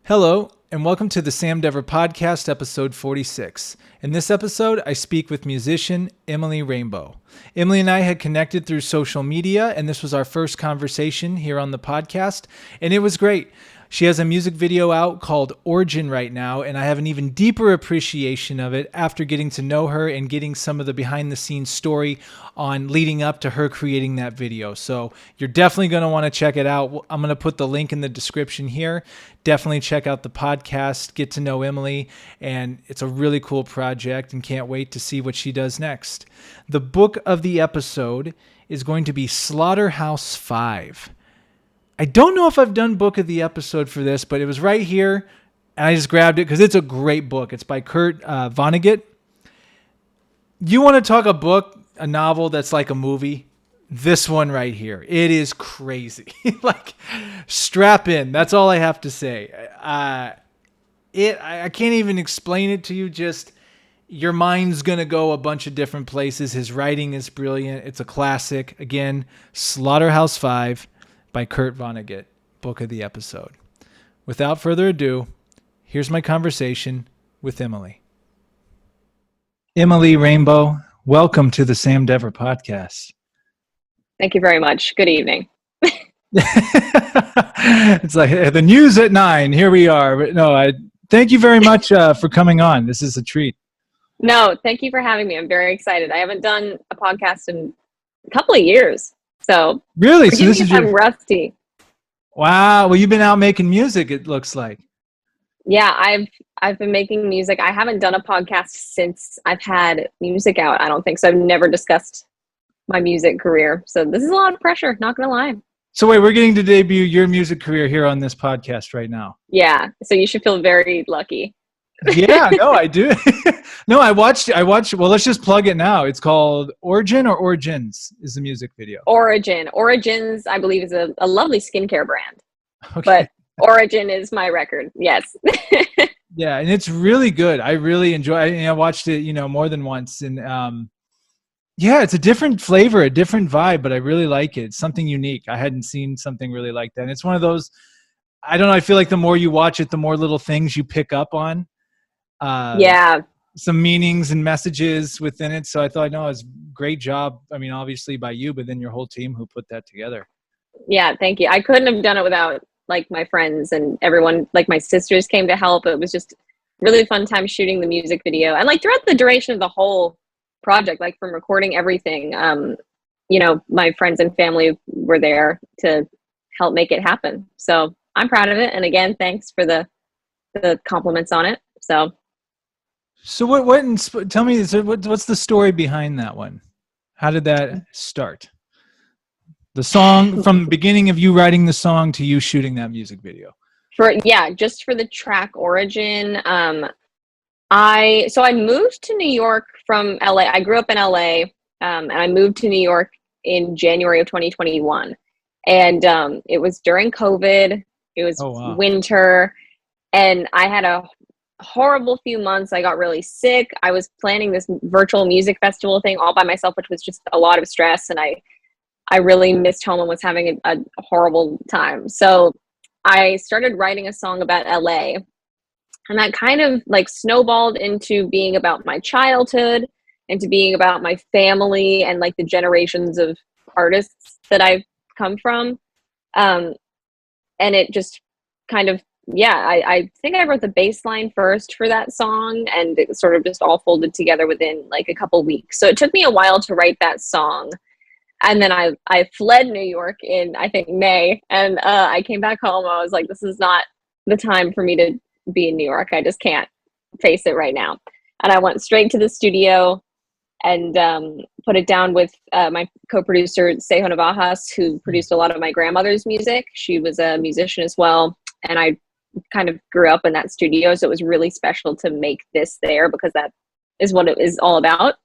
Hello, and welcome to the Sam Dever Podcast, episode 46. In this episode, I speak with musician Emmalee Rainbow. Emmalee and I had connected through social media, and this was our first conversation here on the podcast, and it was great. She has a music video out called Origin right now, and I have an even deeper appreciation of it after getting to know her and getting some of the behind-the-scenes story on leading up to her creating that video. So you're definitely going to want to check it out. I'm going to put the link in the description here. Definitely check out the podcast, get to know Emmalee, and it's a really cool project and can't wait to see what she does next. The book of the episode is going to be Slaughterhouse 5. I don't know if I've done book of the episode for this, but it was right here, and I just grabbed it because it's a great book. It's by Kurt Vonnegut. You want to talk a novel that's like a movie? This one right here. It is crazy. Like, strap in. That's all I have to say. I can't even explain it to you. Just your mind's going to go a bunch of different places. His writing is brilliant. It's a classic. Again, Slaughterhouse 5. By Kurt Vonnegut, book of the episode. Without further ado, here's my conversation with Emmalee. Emmalee Rainbow, welcome to the Sam Dever Podcast. Thank you very much. Good evening. It's like the news at 9. Here we are. But no, thank you very much for coming on. This is a treat. No, thank you for having me. I'm very excited. I haven't done a podcast in a couple of years. So really, so this is I'm rusty. Wow. Well, you've been out making music, it looks like. Yeah, I've been making music. I haven't done a podcast since I've had music out. I don't think so. I've never discussed my music career. So this is a lot of pressure, not gonna lie. So wait, we're getting to debut your music career here on this podcast right now. Yeah. So you should feel very lucky. Yeah, no, I do. No, I watched, well, let's just plug it now. It's called Origin or Origins is the music video. Origins, I believe, is a lovely skincare brand. Okay. But Origin is my record. Yes. Yeah, and it's really good. I really enjoy it. I watched it, more than once. And yeah, it's a different flavor, a different vibe, but I really like it. It's something unique. I hadn't seen something really like that. And it's one of those, I don't know, I feel like the more you watch it, the more little things you pick up on. Yeah. Some meanings and messages within it. So I thought, no, it's a great job. I mean, obviously by you, but then your whole team who put that together. Yeah, thank you. I couldn't have done it without like my friends and everyone, like my sisters came to help. It was just really fun time shooting the music video. And like throughout the duration of the whole project, like from recording everything, my friends and family were there to help make it happen. So I'm proud of it. And again, thanks for the compliments on it. So tell me, what's the story behind that one? How did that start? The song, from the beginning of you writing the song to you shooting that music video. Just for the track Origin. I moved to New York from LA. I grew up in LA, and I moved to New York in January of 2021. And it was during COVID. It was winter, and I had a horrible few months. I got really sick. I was planning this virtual music festival thing all by myself, which was just a lot of stress, and I really missed home and was having a horrible time. So I started writing a song about LA, and that kind of like snowballed into being about my childhood, into being about my family and like the generations of artists that I've come from. And it just kind of, I think I wrote the bass line first for that song, and it sort of just all folded together within like a couple weeks. So it took me a while to write that song. And then I fled New York in, I think, May, and I came back home. I was like, this is not the time for me to be in New York. I just can't face it right now. And I went straight to the studio and put it down with my co-producer, Sejo Navajas, who produced a lot of my grandmother's music. She was a musician as well. And I kind of grew up in that studio. So it was really special to make this there because that is what it is all about.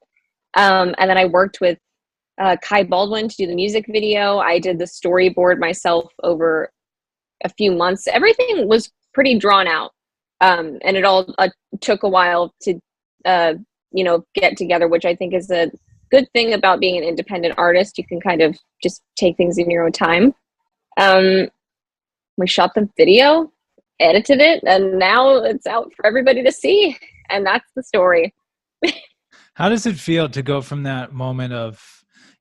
And then I worked with Kai Baldwin to do the music video. I did the storyboard myself over a few months. Everything was pretty drawn out. And it all took a while to, get together, which I think is a good thing about being an independent artist. You can kind of just take things in your own time. We shot the video edited it, and now it's out for everybody to see. And that's the story. How does it feel to go from that moment of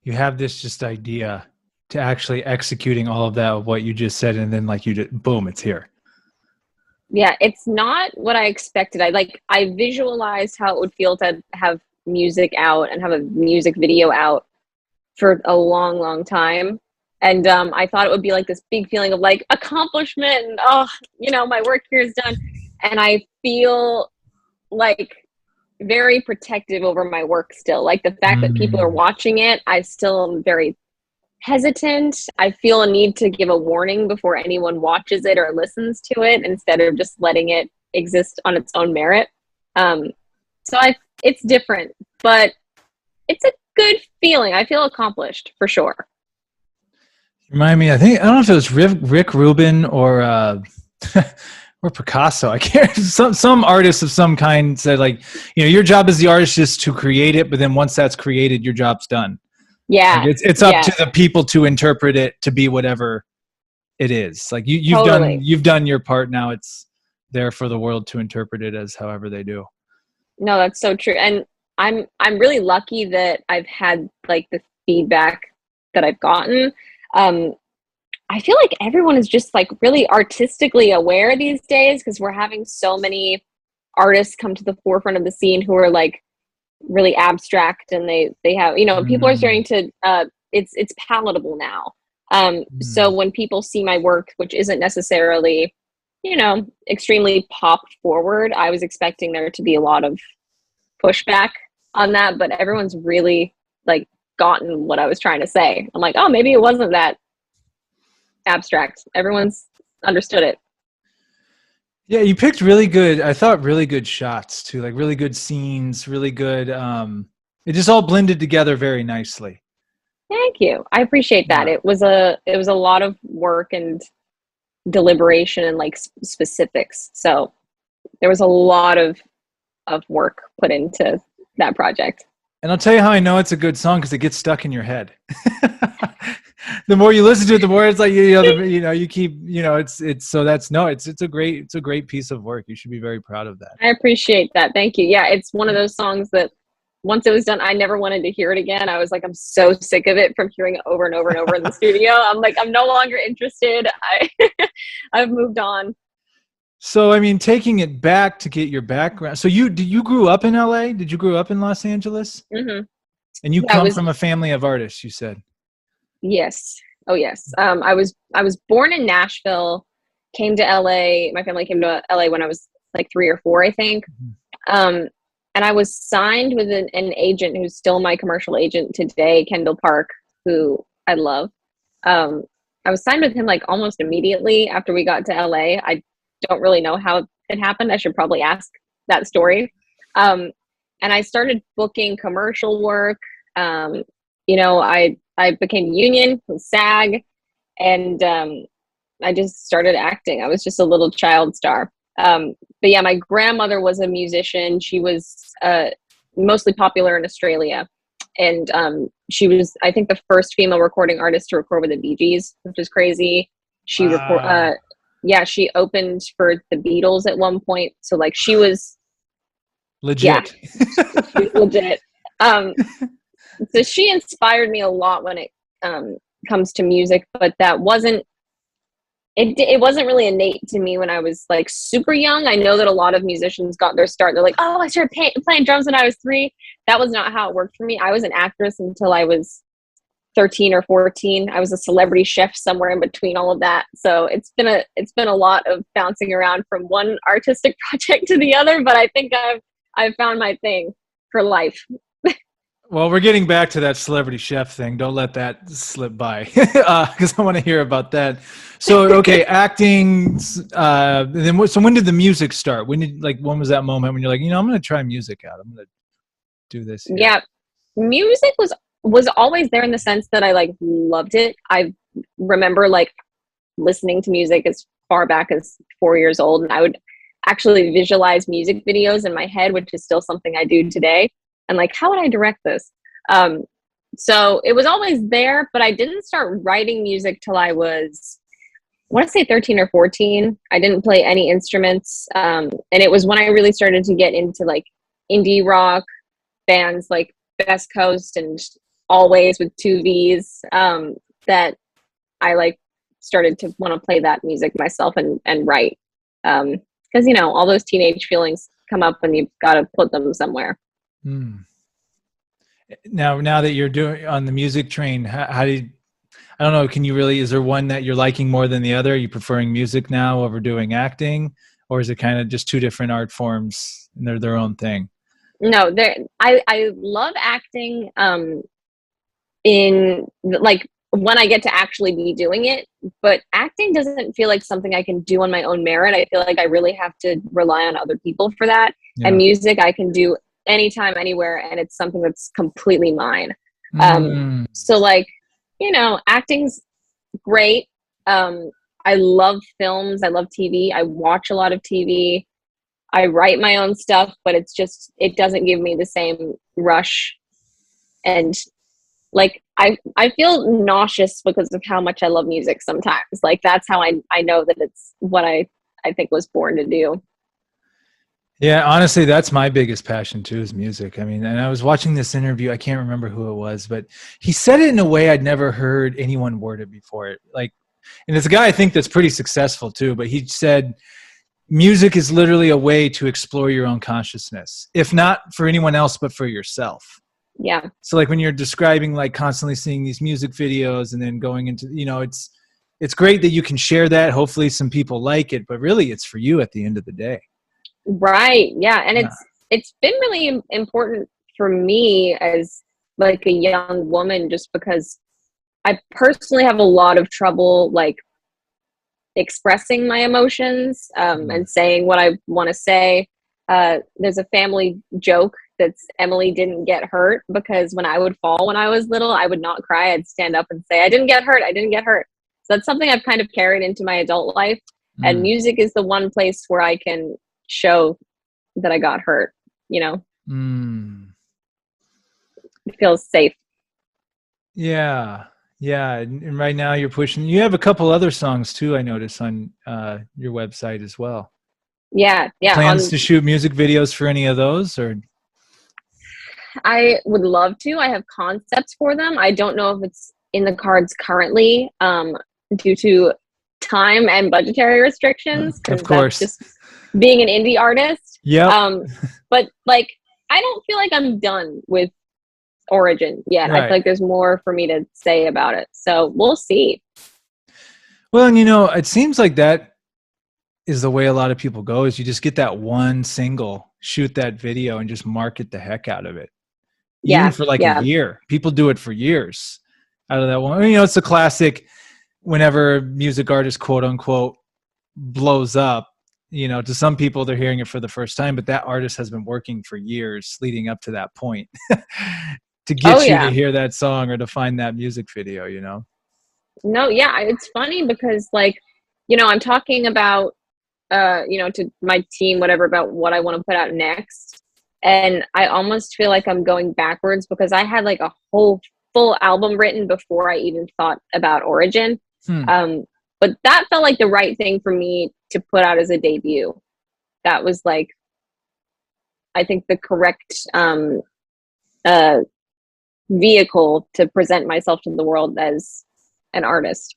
you have this just idea to actually executing all of that, of what you just said, and then like you just boom, it's here? Yeah, it's not what I expected. I visualized how it would feel to have music out and have a music video out for a long, long time. And I thought it would be like this big feeling of like accomplishment and oh, my work here is done. And I feel like very protective over my work still. Like the fact that people are Mm. watching it, I still am very hesitant. I feel a need to give a warning before anyone watches it or listens to it instead of just letting it exist on its own merit. Um, it's different, but it's a good feeling. I feel accomplished for sure. Remind me, I don't know if it was Rick Rubin or or Picasso. I can't. Some artist of some kind said like, your job as the artist is to create it, but then once that's created, your job's done. Like Yeah. it's up to the people to interpret it to be whatever it is. Like Totally. you've done your part. Now it's there for the world to interpret it as however they do. No, that's so true. And I'm really lucky that I've had like the feedback that I've gotten. Um, I feel like everyone is just like really artistically aware these days because we're having so many artists come to the forefront of the scene who are like really abstract, and they have, people are Mm. starting to it's palatable now. So Mm. when people see my work, which isn't necessarily, extremely pop forward, I was expecting there to be a lot of pushback on that, but everyone's really like gotten what I was trying to say. I'm like, oh, maybe it wasn't that abstract. Everyone's understood it. Yeah, you picked really good. I thought really good shots too, like really good scenes, really good. It just all blended together very nicely. Thank you. I appreciate that. Yeah. It was a lot of work and deliberation and like specifics. So there was a lot of work put into that project. And I'll tell you how I know it's a good song because it gets stuck in your head. The more you listen to it, the more it's like you keep it's so that's no it's a great piece of work. You should be very proud of that. I appreciate that. Thank you. Yeah, it's one of those songs that once it was done, I never wanted to hear it again. I was like, I'm so sick of it from hearing it over and over and over in the studio. I'm like, I'm no longer interested. I've moved on. So I mean, taking it back to get your background. So you grew up in LA? Did you grow up in Los Angeles? Hmm. And you Yeah, I come was. from a family of artists, you said. Yes. Oh, yes. I was born in Nashville. Came to LA. My family came to LA when I was like 3 or 4, I think. Mhm. Um, and I was signed with an agent who's still my commercial agent today, Kendall Park, who I love. Um, I was signed with him like almost immediately after we got to LA. I don't really know how it happened. I should probably ask that story. Um, and I started booking commercial work. I became union with SAG, and I just started acting. I was just a little child star. But yeah, my grandmother was a musician. She was mostly popular in Australia. And she was, I think, the first female recording artist to record with the Bee Gees, which is crazy. Wow. Yeah, she opened for the Beatles at one point. So like yeah, Legit. she's legit. Um, so she inspired me a lot when it comes to music, but that wasn't it wasn't really innate to me when I was like super young. I know that a lot of musicians got their start. They're like, oh, I started playing drums when I was 3. That was not how it worked for me. I was an actress until I was 13 or 14. I was a celebrity chef somewhere in between all of that. So it's been a lot of bouncing around from one artistic project to the other, but I think I've found my thing for life. Well, we're getting back to that celebrity chef thing. Don't let that slip by, because I want to hear about that. So, okay, acting. So when did the music start? When was that moment when you're like, I'm going to try music out. I'm going to do this here. Yeah, music was always there in the sense that I like loved it. I remember like listening to music as far back as 4 years old, and I would actually visualize music videos in my head, which is still something I do today. And like, how would I direct this? Um, so it was always there, but I didn't start writing music till I was want to say 13 or 14. I didn't play any instruments. And it was when I really started to get into like indie rock bands like Best Coast and Always with two V's, that I like started to want to play that music myself and write. Because, you know, all those teenage feelings come up and you've got to put them somewhere. Hmm. Now that you're doing on the music train, how do you, I don't know, can you really, is there one that you're liking more than the other? Are you preferring music now over doing acting? Or is it kind of just two different art forms and they're their own thing? No, I love acting in like when I get to actually be doing it, but acting doesn't feel like something I can do on my own merit. I feel like I really have to rely on other people for that. And Yeah. music I can do anytime, anywhere, and it's something that's completely mine. Mm. So like, you know, acting's great. I love films. I love TV. I watch a lot of TV. I write my own stuff, but it's just, it doesn't give me the same rush. And like, I feel nauseous because of how much I love music sometimes. Like, that's how I know that it's what I think was born to do. Yeah, honestly, that's my biggest passion too, is music. I mean, and I was watching this interview, I can't remember who it was, but he said it in a way I'd never heard anyone word it before. Like, and it's a guy I think that's pretty successful too, but he said music is literally a way to explore your own consciousness, if not for anyone else, but for yourself. Yeah. So like when you're describing like constantly seeing these music videos and then going into, you know, it's great that you can share that. Hopefully some people like it, but really it's for you at the end of the day. Right. Yeah. And Yeah. it's been really important for me as like a young woman, just because I personally have a lot of trouble like expressing my emotions, Mm. and saying what I want to say. There's a family joke that's Emmalee didn't get hurt, because when I would fall when I was little, I would not cry. I'd stand up and say, I didn't get hurt. I didn't get hurt. So that's something I've kind of carried into my adult life. And Mm. music is the one place where I can show that I got hurt, you know, Mm. it feels safe. Yeah. Yeah. And right now you're pushing, you have a couple other songs too, I notice on your website as well. Yeah. Yeah. Plans to shoot music videos for any of those or? I would love to. I have concepts for them. I don't know if it's in the cards currently, due to time and budgetary restrictions, Of because that's course. just being an indie artist. Yep. But like, I don't feel like I'm done with Origin yet. I feel Right. like there's more for me to say about it. So we'll see. Well, and you know, it seems like that is the way a lot of people go, is you just get that one single, shoot that video and just market the heck out of it. Even Yeah. for like a Yeah. year. People do it for years out of that one. You know, it's a classic whenever a music artist, quote unquote, blows up, you know, to some people they're hearing it for the first time, but that artist has been working for years leading up to that point to Oh, get you to yeah. hear that song or to find that music video, you know? No, yeah. It's funny because, like, you know, I'm talking about, you know, to my team, whatever, about what I want to put out next. And I almost feel like I'm going backwards, because I had like a whole full album written before I even thought about Origin. Hmm. But that felt like the right thing for me to put out as a debut. That was like, I think, the correct uh, vehicle to present myself to the world as an artist.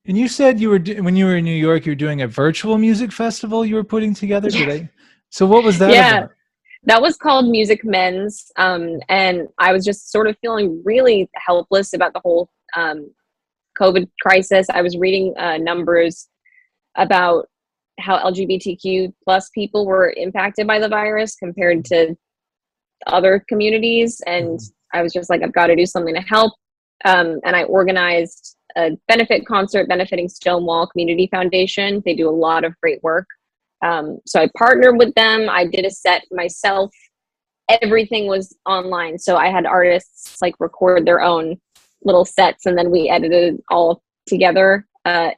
And you said you were, when you were in New York, you were doing a virtual music festival you were putting together. Did I? So what was that Yeah, about? that was called Music Men's. And I was just sort of feeling really helpless about the whole COVID crisis. I was reading numbers about how LGBTQ plus people were impacted by the virus compared to other communities. And I was just like, I've got to do something to help. And I organized a benefit concert benefiting Stonewall Community Foundation. They do a lot of great work. So I partnered with them. I did a set myself. Everything was online. So I had artists like record their own little sets, and then we edited all together.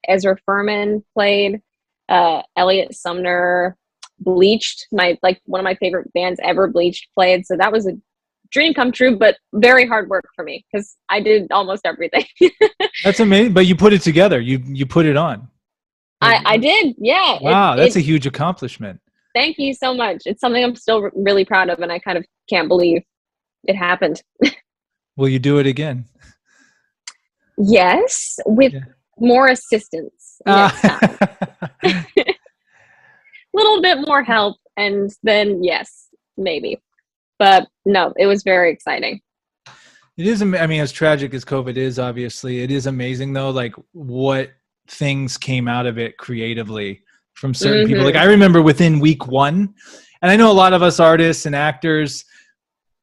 Ezra Furman played, Elliot Sumner, Bleached, my, like, one of my favorite bands ever, Bleached, played. So that was a dream come true, but very hard work for me because I did almost everything. That's amazing. But you put it together. You put it on. I did. Yeah. Wow, that's a huge accomplishment. Thank you so much. It's something I'm still really proud of, and I kind of can't believe it happened. Will you do it again? Yes, with more assistance next time. A little bit more help, and then yes, maybe. But no, it was very exciting. It is. I mean, as tragic as COVID is, obviously, it is amazing though, like what things came out of it creatively from certain people. Like I remember within week 1, and I know a lot of us artists and actors,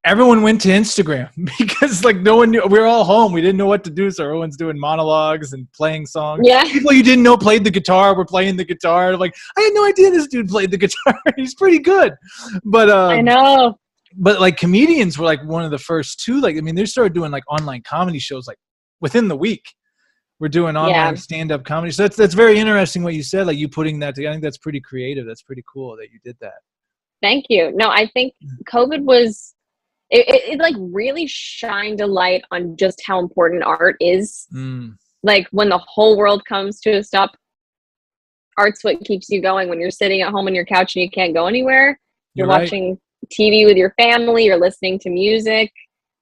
everyone went to Instagram because like no one knew. We were all home. We didn't know what to do. So everyone's doing monologues and playing songs. Yeah. People you didn't know played the guitar were playing the guitar. Like, I had no idea this dude played the guitar. He's pretty good. But I know. But like comedians were like one of the first two. Like, I mean, they started doing like online comedy shows like within the week. We're doing online stand-up comedy. So that's very interesting what you said. Like you putting that together. I think that's pretty creative. That's pretty cool that you did that. Thank you. No, I think COVID was it like really shined a light on just how important art is. Like when the whole world comes to a stop, art's what keeps you going. When you're sitting at home on your couch and you can't go anywhere, you're watching TV with your family, you're listening to music,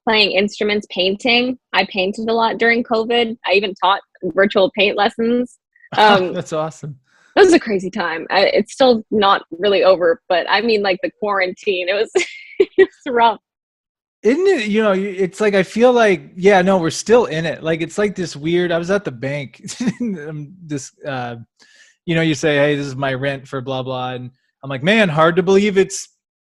playing instruments, painting. I painted a lot during COVID. I even taught virtual paint lessons. That's awesome. It was a crazy time. It's still not really over, but I mean like the quarantine, it was rough. Isn't it, you know, it's like, I feel like, yeah, no, we're still in it. Like, it's like this weird, I was at the bank, you know, you say, hey, this is my rent for blah, blah. And I'm like, man, hard to believe it's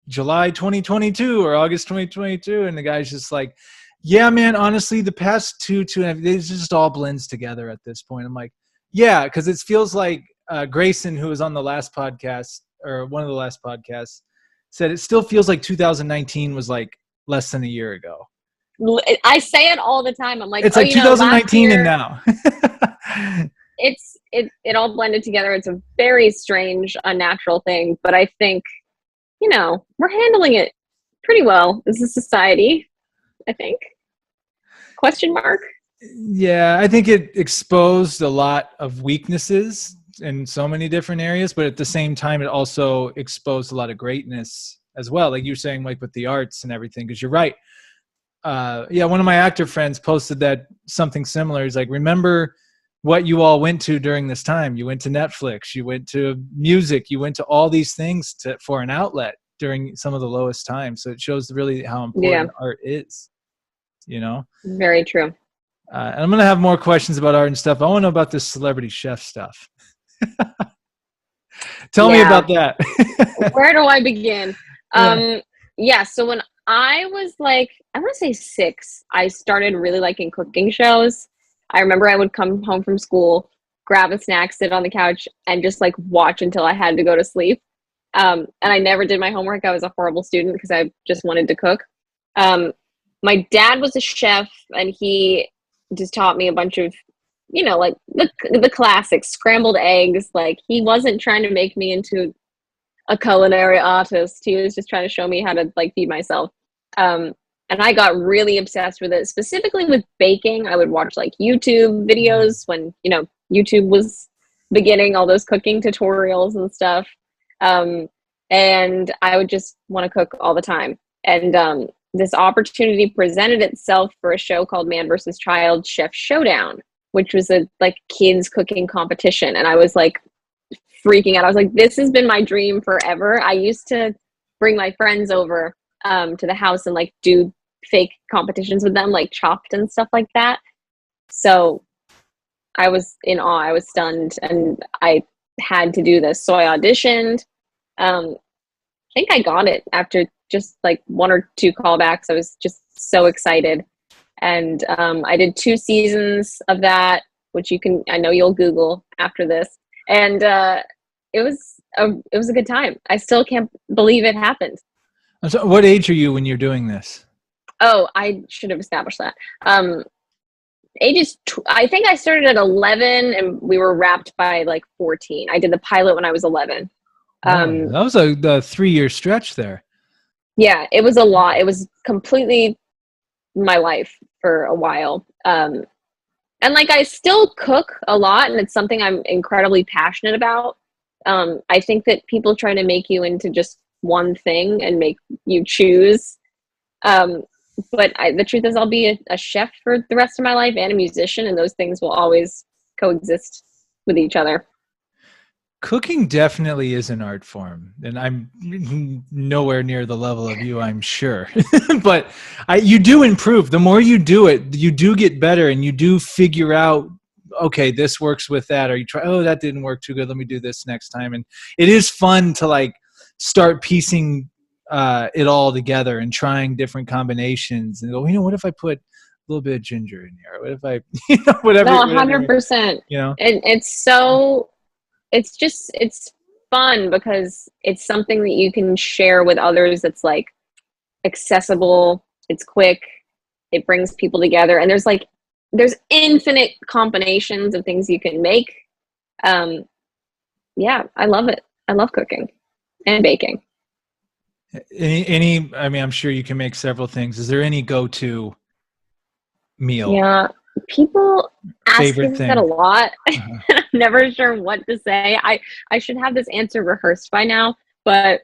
July 2022 or August 2022. And the guy's just like, yeah, man, honestly, the past two and a half, it just all blends together at this point. I'm like, yeah, because it feels like Grayson, who was on the last podcast or one of the last podcasts, said it still feels like 2019 was like less than a year ago. I say it all the time. I'm like, it's like 2019 and now. it all blended together. It's a very strange, unnatural thing, but I think, you know, we're handling it pretty well as a society, I think. Question mark? Yeah, I think it exposed a lot of weaknesses in so many different areas, but at the same time, it also exposed a lot of greatness as well. Like you're saying, like with the arts and everything, because you're right. Yeah, one of my actor friends posted that something similar. He's like, remember what you all went to during this time. You went to Netflix, you went to music, you went to all these things for an outlet during some of the lowest times. So it shows really how important art is, you know? Very true. And I'm going to have more questions about art and stuff. I want to know about this celebrity chef stuff. Tell me about that. Where do I begin? So when I was like, I want to say 6, I started really liking cooking shows. I remember I would come home from school, grab a snack, sit on the couch, and just like watch until I had to go to sleep. And I never did my homework. I was a horrible student because I just wanted to cook. My dad was a chef, and he just taught me a bunch of, you know, like the classics, scrambled eggs. Like he wasn't trying to make me into a culinary artist. He was just trying to show me how to like feed myself. And I got really obsessed with it, specifically with baking. I would watch like YouTube videos when, you know, YouTube was beginning, all those cooking tutorials and stuff. And I would just want to cook all the time. And this opportunity presented itself for a show called Man vs. Child Chef Showdown, which was a like kids cooking competition. And I was like freaking out. I was like, this has been my dream forever. I used to bring my friends over to the house and like do fake competitions with them, like Chopped and stuff like that. So I was in awe. I was stunned, and I had to do this. So I auditioned. I think I got it after just like 1 or 2 callbacks. I was just so excited. And I did 2 seasons of that, which I know you'll Google after this. And it was a good time. I still can't believe it happened. So what age are you when you're doing this? Oh, I should have established that. I think I started at 11 and we were wrapped by like 14. I did the pilot when I was 11. That was a 3-year stretch there. Yeah, it was a lot. It was completely my life for a while. And like I still cook a lot, and it's something I'm incredibly passionate about. I think that people try to make you into just one thing and make you choose. Um, but the truth is, I'll be a chef for the rest of my life and a musician, and those things will always coexist with each other. Cooking definitely is an art form, and I'm nowhere near the level of you, I'm sure. But you do improve. The more you do it, you do get better, and you do figure out, okay, this works with that, or you try, oh, that didn't work too good. Let me do this next time. And it is fun to like start piecing it all together and trying different combinations and go, what if I put a little bit of ginger in here? What if I, No, whatever, 100%. And it's fun because it's something that you can share with others that's like accessible, it's quick, it brings people together, and there's infinite combinations of things you can make. Yeah, I love it. I love cooking and baking. I mean, I'm sure you can make several things. Is there any go-to meal? Yeah, people ask me Favorite that a thing? lot. Uh-huh. I'm never sure what to say. I should have this answer rehearsed by now, but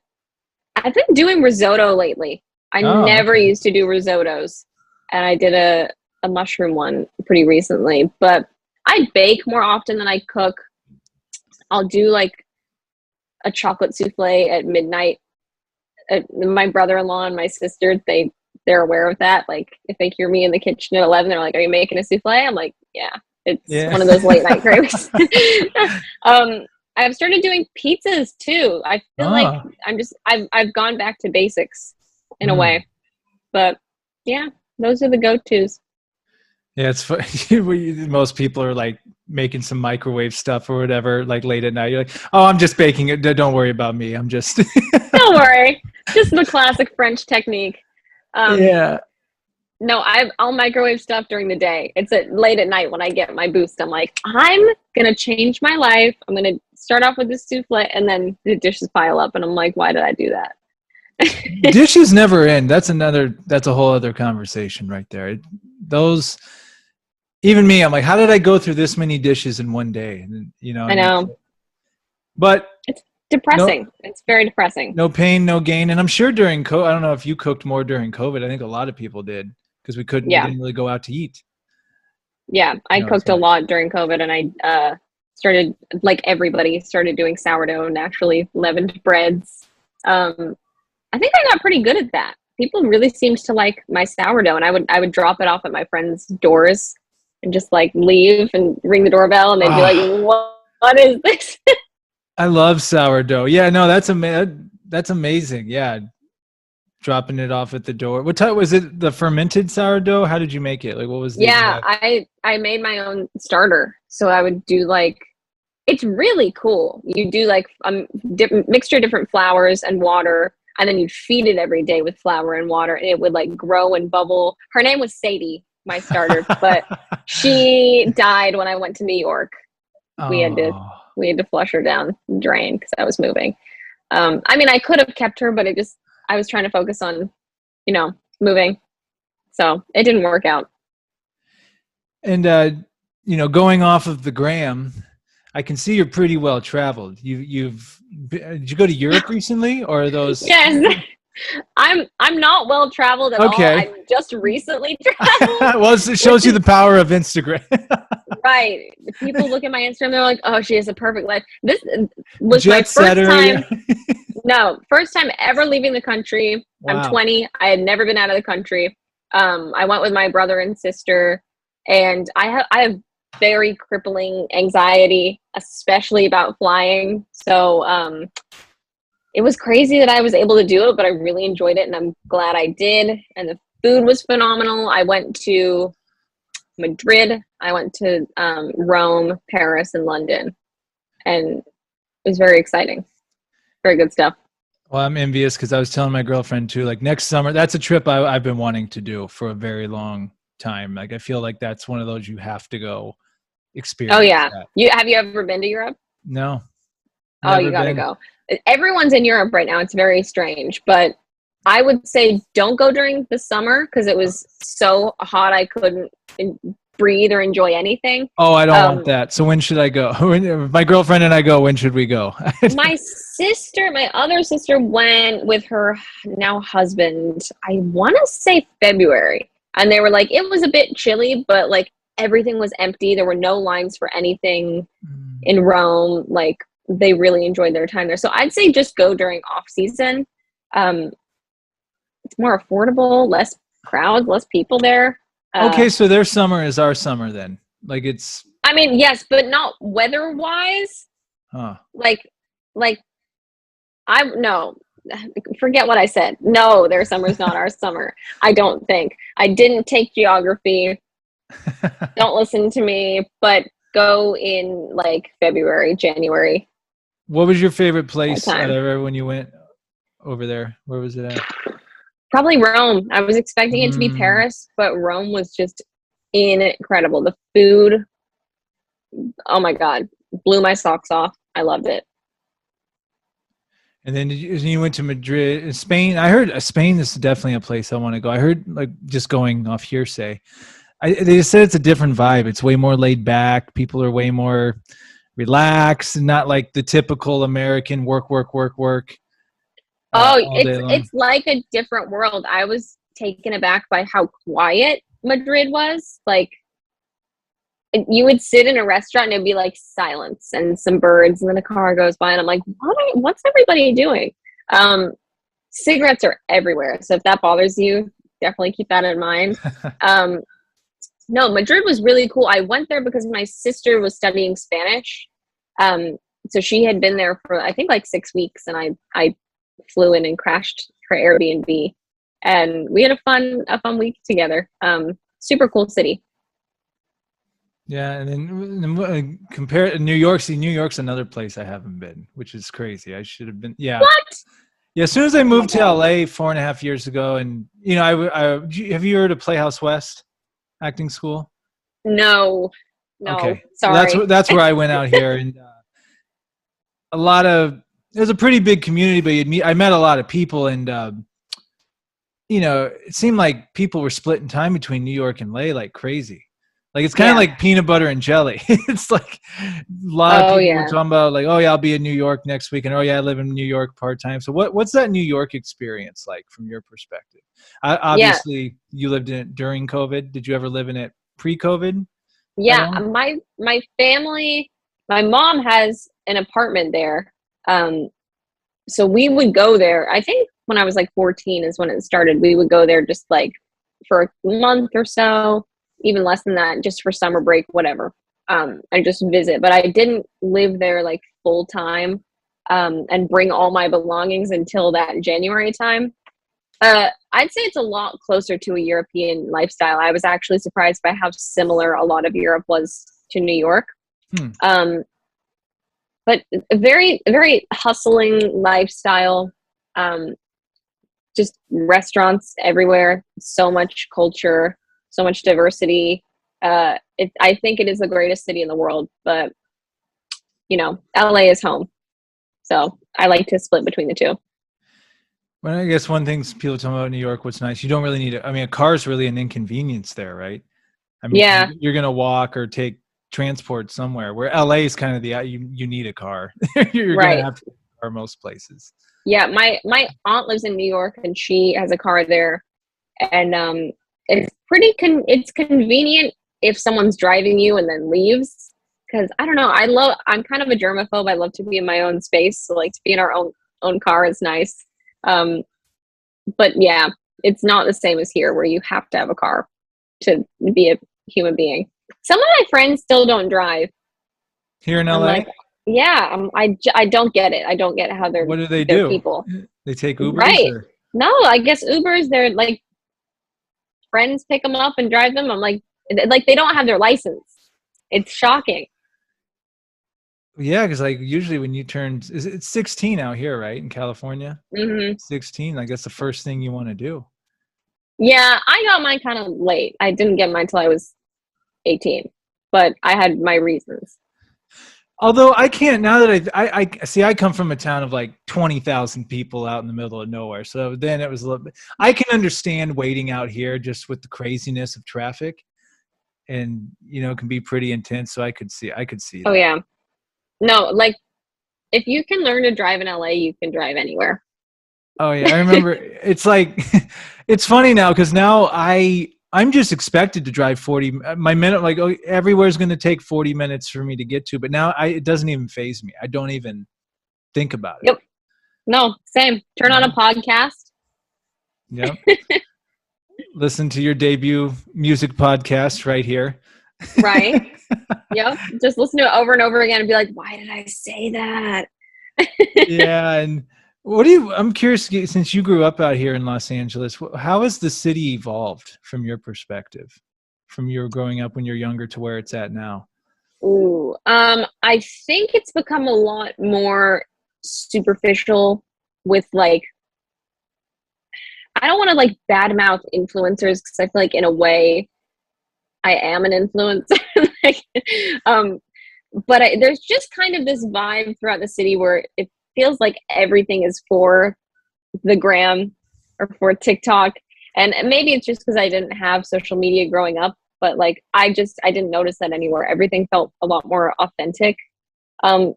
I've been doing risotto lately. I Oh, never okay. used to do risottos, and I did a mushroom one pretty recently. But I bake more often than I cook. I'll do like a chocolate souffle at midnight. My brother-in-law and my sister, they're aware of that. Like if they hear me in the kitchen at 11, they're like, "Are you making a souffle?" I'm like, "Yeah." It's Yeah. one of those late night cravings. um, I've started doing pizzas too. I feel like Oh. I've gone back to basics in a Mm. way. But yeah, those are the go-tos. Yeah, it's funny. Most people are like making some microwave stuff or whatever, like late at night. You're like, oh, I'm just baking it. Don't worry about me. I'm just. Don't worry. Just the classic French technique. Um, Yeah. no, I'll microwave stuff during the day. It's at late at night when I get my boost. I'm like, I'm gonna change my life. I'm gonna start off with this souffle, and then the dishes pile up, and I'm like, why did I do that? Dishes never end. That's a whole other conversation right there. Those, even me, I'm like, how did I go through this many dishes in one day? And, I and it's, know. but It's no, depressing. It's very depressing. no pain, no gain. And I'm sure during COVID, I don't know if you cooked more during COVID. I think a lot of people did because we Yeah. didn't really go out to eat. Yeah. I cooked a So lot during COVID, and I started, like everybody, started doing sourdough, naturally leavened breads. Um, I think I got pretty good at that. People really seemed to like my sourdough, and I would drop it off at my friends' doors and just like leave and ring the doorbell, and they'd be like, ah, what is this?" I love sourdough. Yeah, no, that's amazing. Yeah, dropping it off at the door. What type was it? The fermented sourdough? How did you make it? Like, what was the Yeah, exact? I made my own starter. So I would do like, it's really cool. You do like mixture of different flours and water, and then you'd feed it every day with flour and water, and it would like grow and bubble. Her name was Sadie, my starter, but she died when I went to New York. We had to Oh, we had to flush her down the drain because I was moving. I mean, I could have kept her, but I was trying to focus on, moving, so it didn't work out. and going off of the gram, I can see you're pretty well traveled. Did you go to Europe recently, or are those? Yes, I'm not well traveled at all. Okay. I just recently traveled, Well, it which shows you is the power of Instagram. right. People look at my Instagram, they're like, "Oh, she has a perfect life." This was my Jet first setter. Yeah. time. No, first time ever leaving the country. I'm Wow. 20. I had never been out of the country. I went with my brother and sister, and I have very crippling anxiety, especially about flying. So it was crazy that I was able to do it, but I really enjoyed it, and I'm glad I did. And the food was phenomenal. I went to Madrid. I went to Rome, Paris, and London, and it was very exciting. Very good stuff. Well, I'm envious because I was telling my girlfriend too. Like next summer, that's a trip I've been wanting to do for a very long time. Like I feel like that's one of those you have to go Oh experience yeah. that. Have you ever been to Europe? No, Oh, never you got to been. go. Everyone's in Europe right now. It's very strange, but I would say don't go during the summer because it was so hot I couldn't breathe or enjoy anything. Oh, I don't want Um, that. So when should I go? If my girlfriend and I go, when should we go? my other sister went with her now husband. I want to say February, and they were like, it was a bit chilly, but like everything was empty. There were no lines for anything in Rome. Like they really enjoyed their time there. So I'd say just go during off season. Um, it's more affordable, less crowds, less people there. Okay, so their summer is our summer then. Like it's I mean, yes, but not weather wise. huh. Like, like I no, forget what I said. No, their summer's not our summer. I don't think. I didn't take geography. Don't listen to me, but go in like February, January, What was your favorite that place out time. of everywhere when you went over there? Where was it at? Probably Rome. I was expecting it to be Mm. Paris, but Rome was just incredible. The food, oh my God, blew my socks off. I loved it. And then you went to Madrid, Spain. I heard Spain is definitely a place I want to go. I heard, like, just going off hearsay, they just said it's a different vibe. It's way more laid back. People are way more relaxed, and not like the typical American work, work, work, work Oh, all day long. it's like a different world. I was taken aback by how quiet Madrid was. Like you would sit in a restaurant and it'd be like silence and some birds, and then a car goes by, and I'm like, what's everybody doing? Um, Cigarettes are everywhere, so if that bothers you, definitely keep that in mind. Um, no, Madrid was really cool. I went there because my sister was studying Spanish. Um, so she had been there for I think like 6 weeks, and I flew in and crashed her Airbnb, and we had a fun week together. Super cool city. Yeah, and then compare to New York. See, New York's another place I haven't been, which is crazy. I should have been. Yeah, What? yeah. As soon as I Oh my moved to god. LA 4.5 years ago, and have you heard of Playhouse West acting school? No, no, Okay, so sorry. that's where I went out here, and a lot of it was a pretty big community, but I met a lot of people, and it seemed like people were splitting time between New York and LA like crazy. Like it's kind of Yeah. like peanut butter and jelly. It's like a lot of Oh people were yeah. talking about like, oh yeah, I'll be in New York next week, and oh yeah, I live in New York part time. So what's that New York experience like from your perspective? Yeah. Obviously, you lived in it during COVID. Did you ever live in it pre-COVID at Yeah. all? My family, my mom has an apartment there. Um, so we would go there. I think when I was like 14 is when it started. We would go there just like for a month or so, even less than that, just for summer break, whatever. And just visit. But I didn't live there like full time, and bring all my belongings until that January time. I'd say it's a lot closer to a European lifestyle. I was actually surprised by how similar a lot of Europe was to New York. Hmm. Um, but a very, very hustling lifestyle. Um, just restaurants everywhere, so much culture, so much diversity. I think it is the greatest city in the world, but LA is home. So I like to split between the two. Well, I guess one thing people tell me about New York, what's nice, you don't really need it. I mean, a car is really an inconvenience there, right? I mean, 'cause Yeah, you're going to walk or take transport somewhere. Where LA is kind of you need a car. You're going to right. have to have a car most places. Yeah, my aunt lives in New York and she has a car there, and it's convenient if someone's driving you and then leaves, because I don't know, I'm kind of a germaphobe. I love to be in my own space, so like to be in our own car is nice. Um, but yeah, it's not the same as here where you have to have a car to be a human being. Some of my friends still don't drive. Here in I'm LA, like, yeah, I don't get it. I don't get how what do they they're do? people. They take Ubers Right. or No, I guess Ubers, they're like friends pick them up and drive them. I'm like they don't have their license. It's shocking. yeah, because like usually when you turn, it's 16 out here, right, in California? Hmm. 16, like that's the first thing you want to do. Yeah, I got mine kind of late. I didn't get mine till I was 18, but I had my reasons. Although I can't now that I see, I come from a town of like 20,000 people out in the middle of nowhere. So then it was a little bit, I can understand waiting out here just with the craziness of traffic, and it can be pretty intense. So I could see Oh that. yeah. No, like if you can learn to drive in LA, you can drive anywhere. Oh yeah, I remember. It's like, it's funny now because now I'm just expected to drive 40. My minute, like, oh, everywhere's going to take 40 minutes for me to get to, but now it doesn't even phase me. I don't even think about it. Yep. No, same. Turn on a Yeah. podcast. Yep. Listen to your debut music podcast right here. Right. Yep. Just listen to it over and over again and be like, why did I say that? Yeah, and I'm curious, since you grew up out here in Los Angeles, how has the city evolved from your perspective, from your growing up when you're younger to where it's at now? Ooh. I think it's become a lot more superficial with like I don't want to like badmouth influencers because I feel like in a way I am an influencer. like, um, but there's just kind of this vibe throughout the city where it feels like everything is for the gram or for TikTok. And maybe it's just because I didn't have social media growing up, but like I didn't notice that anywhere. Everything felt a lot more authentic. Um,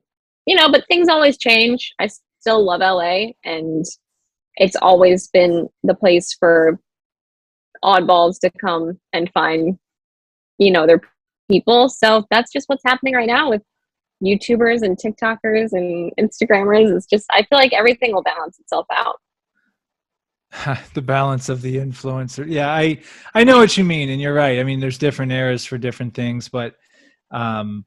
but things always change. I still love LA, and it's always been the place for oddballs to come and find, their people. So that's just what's happening right now with YouTubers and TikTokers and Instagrammers. It's just I feel like everything will balance itself out. The balance of the influencer. Yeah, I know what you mean, and you're right. I mean, there's different eras for different things, but um,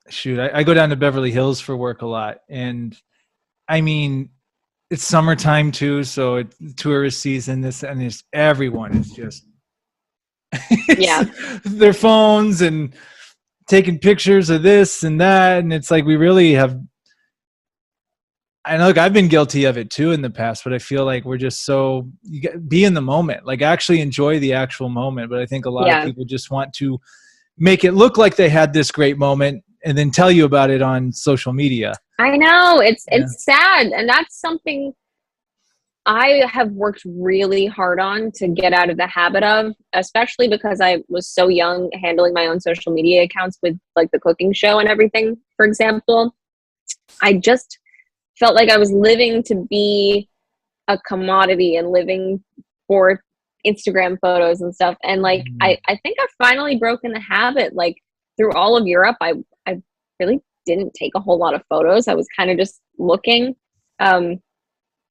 shoot, I go down to Beverly Hills for work a lot, and I mean, it's summertime too, so it's tourist season. Everyone is just it's Yeah. their phones and taking pictures of this and that, and it's like we really have. I know, like, I've been guilty of it too in the past, but I feel like we're just so be in the moment, like actually enjoy the actual moment. But I think a lot of Yeah. people just want to make it look like they had this great moment and then tell you about it on social media. I know Yeah. it's sad, and that's something I have worked really hard on to get out of the habit of, especially because I was so young handling my own social media accounts with like the cooking show and everything, for example. I just felt like I was living to be a commodity and living for Instagram photos and stuff. And like Mm. I think I've finally broken the habit. Like through all of Europe, I really didn't take a whole lot of photos. I was kind of just looking um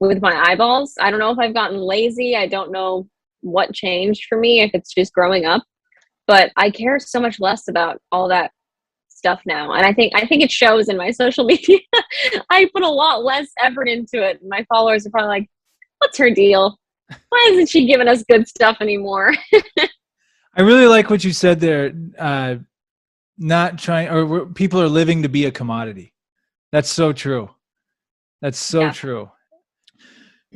with my eyeballs. I don't know if I've gotten lazy. I don't know what changed for me, if it's just growing up, but I care so much less about all that stuff now. And I think it shows in my social media. I put a lot less effort into it. My followers are probably like, what's her deal? Why isn't she giving us good stuff anymore? I really like what you said there. Not trying, or people are living to be a commodity. That's so true. That's so Yeah. true.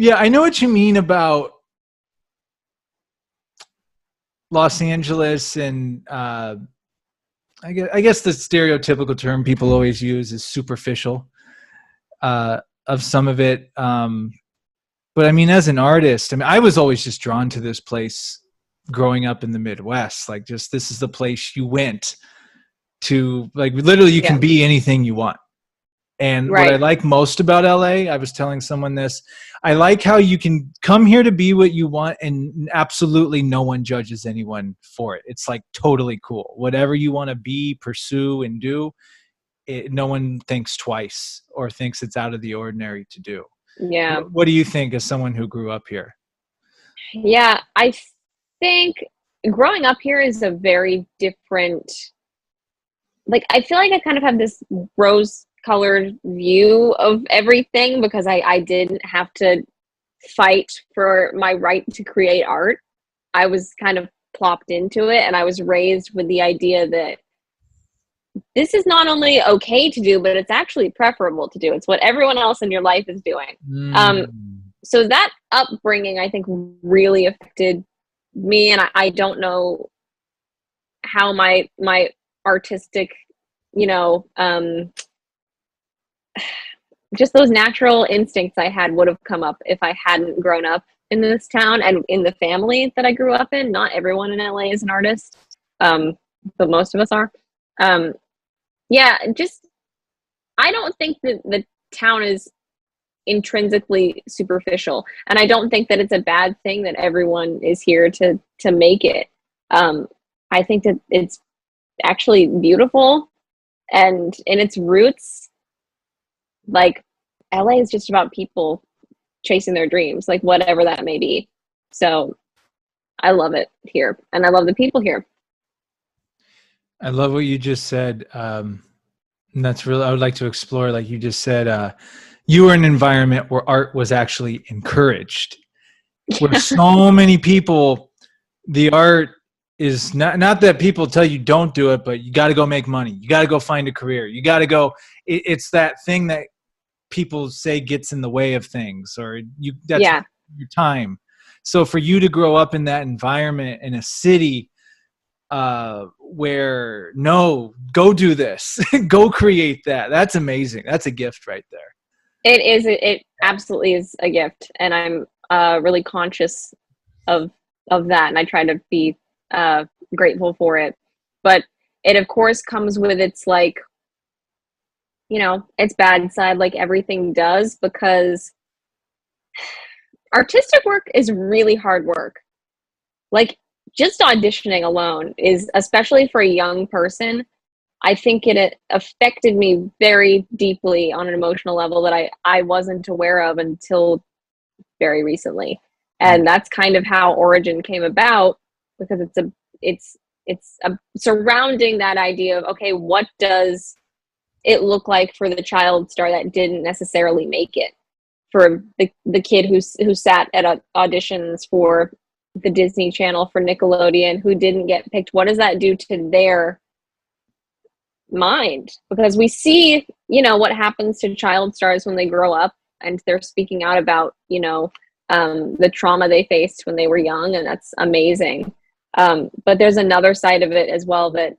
Yeah, I know what you mean about Los Angeles, and I guess the stereotypical term people always use is superficial of some of it. But I mean, as an artist, I mean, I was always just drawn to this place growing up in the Midwest. Like, just this is the place you went to. Like, literally, you can Yeah. be anything you want. And what I Right. like most about LA, I was telling someone this, I like how you can come here to be what you want and absolutely no one judges anyone for it. It's like totally cool. Whatever you want to be, pursue, and do, no one thinks twice or thinks it's out of the ordinary to do. Yeah. What do you think as someone who grew up here? Yeah. I think growing up here is a very different, like, I feel like I kind of have this rose colored view of everything because I didn't have to fight for my right to create art. I was kind of plopped into it, and I was raised with the idea that this is not only okay to do, but it's actually preferable to do. It's what everyone else in your life is doing. Um, Mm. so that upbringing, I think, really affected me, and I don't know how my artistic you know, just those natural instincts I had would have come up if I hadn't grown up in this town and in the family that I grew up in. Not everyone in LA is an artist, but most of us are. Yeah, just I don't think that the town is intrinsically superficial, and I don't think that it's a bad thing that everyone is here to make it. I think that it's actually beautiful, and in its roots, like LA is just about people chasing their dreams, like whatever that may be. So I love it here, and I love the people here. I love what you just said. And that's really, I would like to explore, like you just said, you were in an environment where art was actually encouraged, where so many people, the art is not that people tell you don't do it, but you got to go make money. You got to go find a career. You got to go. It's that thing that people say gets in the way of things, or that's Yeah. your time. So for you to grow up in that environment in a city where no, go do this, go create that. That's amazing. That's a gift right there. It is. It absolutely is a gift, and I'm really conscious of that, and I try to be grateful for it. But it, of course, comes with its like, you know, its bad side, like everything does, because artistic work is really hard work. Like just auditioning alone is, especially for a young person, I think it affected me very deeply on an emotional level that I wasn't aware of until very recently. And that's kind of how Origin came about, because it's surrounding that idea of, okay, what does it look like for the child star that didn't necessarily make it, for the kid who sat at auditions for the Disney Channel, for Nickelodeon, who didn't get picked. What does that do to their mind? Because we see, you know, what happens to child stars when they grow up and they're speaking out about, you know, the trauma they faced when they were young, and that's amazing. But there's another side of it as well that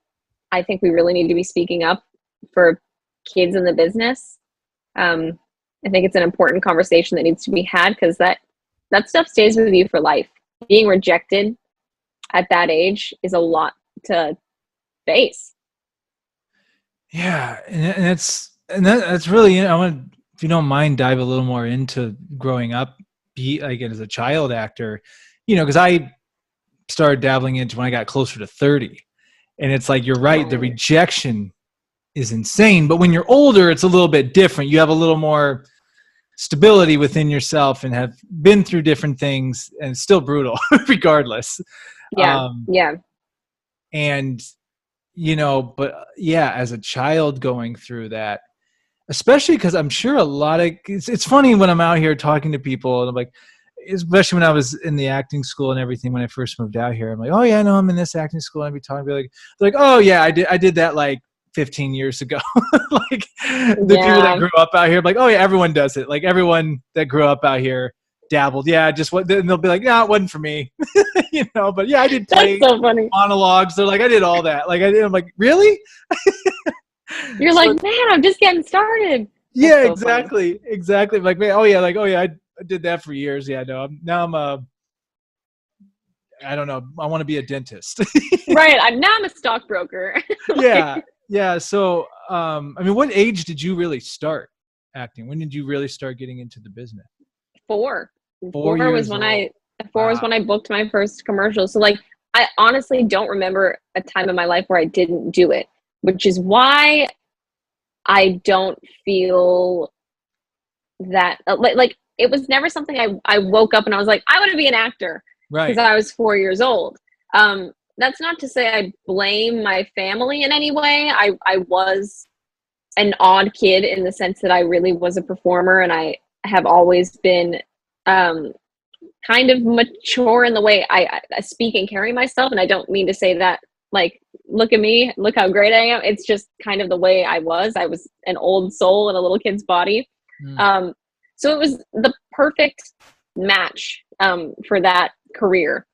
I think we really need to be speaking up for kids in the business. I think it's an important conversation that needs to be had, because that stuff stays with you for life. Being rejected at that age is a lot to face. Yeah, and that's really, you know, I want, if you don't mind, dive a little more into growing up, be like as a child actor, you know, because I started dabbling into when I got closer to 30, and it's like, you're right, the rejection is insane, but when you're older, it's a little bit different. You have a little more stability within yourself and have been through different things, and it's still brutal regardless. Yeah. And you know, but yeah, as a child going through that, especially because I'm sure a lot of, it's funny when I'm out here talking to people, and I'm like, especially when I was in the acting school and everything, when I first moved out here, I'm like, oh yeah, no, I'm in this acting school. I'd be talking, be like, they're like, oh yeah, I did that like 15 years ago. Like the people that grew up out here, like, oh yeah, everyone does it. Like everyone that grew up out here dabbled. Yeah, just what, then they'll be like, yeah, it wasn't for me. You know, but yeah, I did play. That's so funny. Monologues. They're like, I did all that. Like I'm like, really? You're so, like, man, I'm just getting started. Yeah, so exactly. Funny. Exactly. Like, man, oh yeah, I did that for years. Yeah, no, I don't know. I want to be a dentist. Right. I'm a stockbroker. Like, yeah. So, I mean, what age did you really start acting? When did you really start getting into the business? 4 was when I booked my first commercial. So like, I honestly don't remember a time in my life where I didn't do it, which is why I don't feel that like it was never something I woke up and I was like, I want to be an actor, right? Because I was 4 years old. That's not to say I blame my family in any way. I was an odd kid in the sense that I really was a performer, and I have always been kind of mature in the way I speak and carry myself. And I don't mean to say that like, look at me, look how great I am. It's just kind of the way I was an old soul in a little kid's body. So it was the perfect match for that career.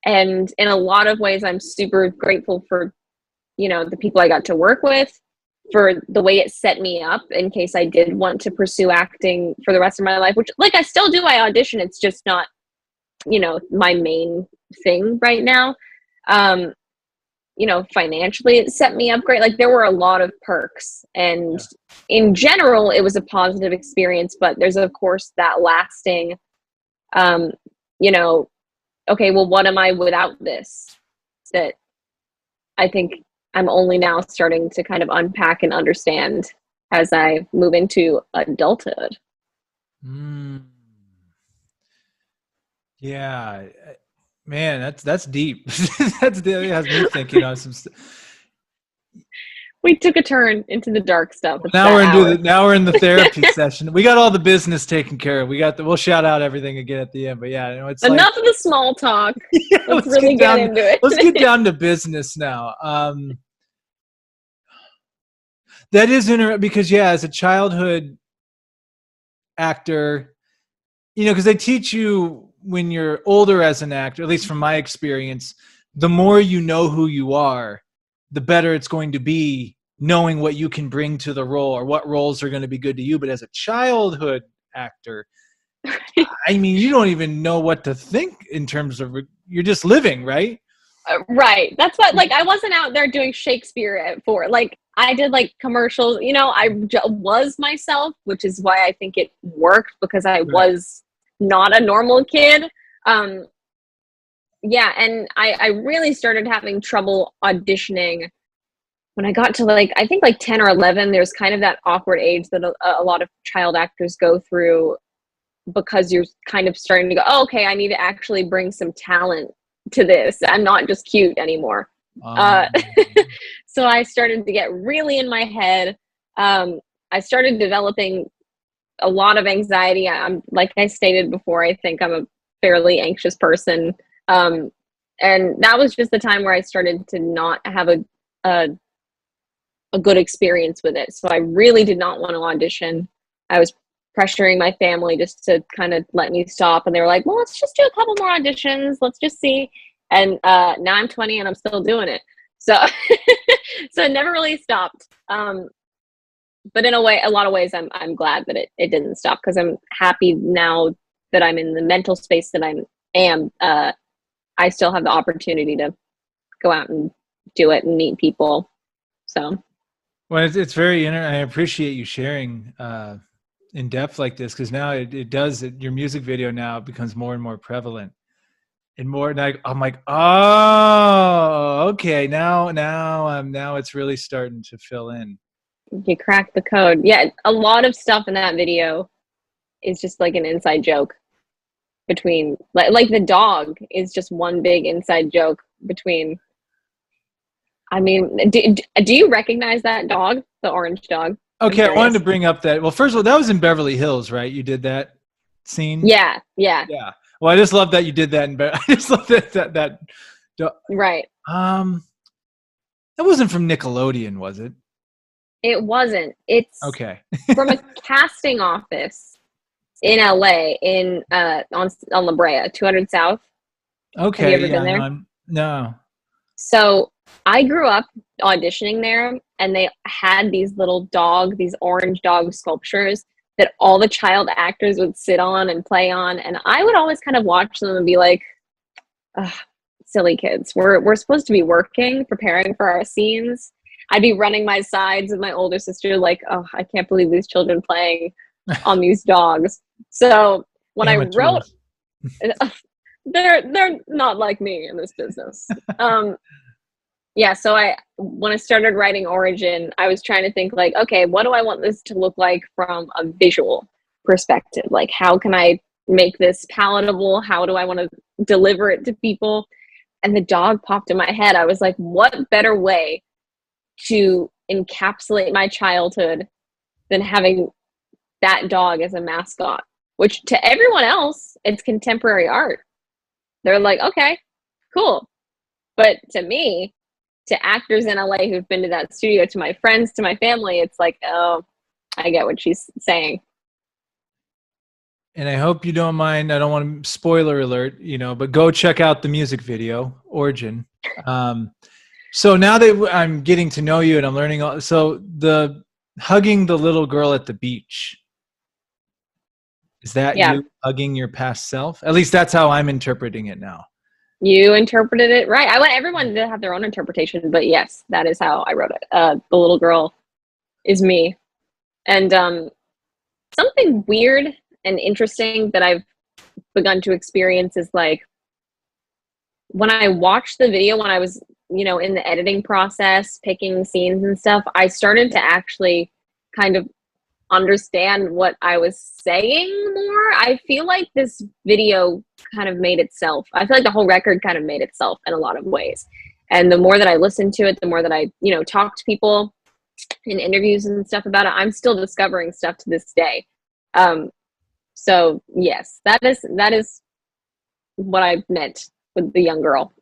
And in a lot of ways, I'm super grateful for, you know, the people I got to work with, for the way it set me up in case I did want to pursue acting for the rest of my life, which like I still do. I audition. It's just not, my main thing right now. Financially it set me up great. Like there were a lot of perks, and in general it was a positive experience, but there's of course that lasting, okay, well, what am I without this? That I think I'm only now starting to kind of unpack and understand as I move into adulthood. Yeah, man, that's deep. That has me thinking on some stuff. We took a turn into the dark stuff. Now we're in the therapy session. We got all the business taken care of. We'll shout out everything again at the end. But yeah, it's enough of the small talk. Yeah, let's really get into it. Let's get down to business now. That is interesting because as a childhood actor, because they teach you when you're older as an actor, at least from my experience, the more you know who you are, the better it's going to be knowing what you can bring to the role or what roles are going to be good to you. But as a childhood actor, I mean, you don't even know what to think in terms of, you're just living, right? Right. That's what, like, I wasn't out there doing Shakespeare at 4. Like, I did like commercials, I was myself, which is why I think it worked, because I was not a normal kid. And I really started having trouble auditioning when I got to I think 10 or 11. There's kind of that awkward age that a lot of child actors go through, because you're kind of starting to go, oh, okay, I need to actually bring some talent to this. I'm not just cute anymore. So I started to get really in my head. I started developing a lot of anxiety. I'm, like I stated before, I think I'm a fairly anxious person. And that was just the time where I started to not have a good experience with it. So I really did not want to audition. I was pressuring my family just to kind of let me stop. And they were like, well, let's just do a couple more auditions. Let's just see. And now I'm 20 and I'm still doing it. So, so it never really stopped. But in a lot of ways, I'm glad that it didn't stop, because I'm happy now that I'm in the mental space that I still have the opportunity to go out and do it and meet people. So. Well, it's very I appreciate you sharing in depth like this, because now your music video now becomes more and more prevalent. And more, and I'm like, oh, okay, now it's really starting to fill in. You cracked the code. Yeah, a lot of stuff in that video is just like an inside joke between, like the dog is just one big inside joke between. I mean, do you recognize that dog, the orange dog? Okay, I wanted to bring up that. Well, first of all, that was in Beverly Hills, right? You did that scene. Yeah. Well, I just love that you did that, I just love that. Right. That wasn't from Nickelodeon, was it? It wasn't. It's okay. from a casting office in LA, on La Brea, 200 South. Okay. Have you ever been there? No. So I grew up auditioning there, and they had these these orange dog sculptures that all the child actors would sit on and play on. And I would always kind of watch them and be like, silly kids. We're supposed to be working, preparing for our scenes. I'd be running my sides with my older sister, like, oh, I can't believe these children playing on these dogs. So when I wrote, they're not like me in this business. So when I started writing Origin, I was trying to think like, okay, what do I want this to look like from a visual perspective? Like, how can I make this palatable? How do I want to deliver it to people? And the dog popped in my head. I was like, what better way to encapsulate my childhood than having that dog as a mascot? Which to everyone else, it's contemporary art. They're like, okay, cool. But to me, to actors in LA who've been to that studio, to my friends, to my family, it's like, oh, I get what she's saying. And I hope you don't mind. I don't want to spoiler alert, but go check out the music video, Origin. So now that I'm getting to know you and I'm learning all, so the hugging the little girl at the beach, is that Yeah, you hugging your past self? At least that's how I'm interpreting it now. you interpreted it right. I want everyone to have their own interpretation, but yes, that is how I wrote it. The little girl is me. And something weird and interesting that I've begun to experience is like when I watched the video, when I was, in the editing process, picking scenes and stuff, I started to actually kind of understand what I was saying more. I feel like this video kind of made itself. I feel like the whole record kind of made itself in a lot of ways. And the more that I listened to it, the more that I, talk to people in interviews and stuff about it, I'm still discovering stuff to this day. So yes, that is what I meant with the young girl.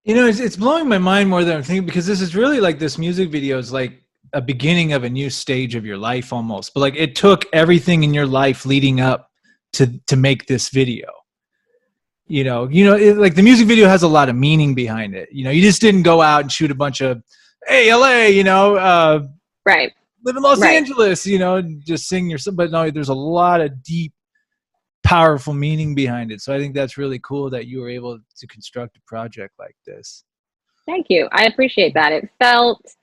It's blowing my mind more than I'm thinking, because this is really like, this music video is like a beginning of a new stage of your life almost. But like, it took everything in your life leading up to make this video. Like the music video has a lot of meaning behind it. You just didn't go out and shoot a bunch of, hey, LA, Right. live in Los Right. Angeles, just sing your, but no, there's a lot of deep, powerful meaning behind it. So I think that's really cool that you were able to construct a project like this. Thank you. I appreciate that. It felt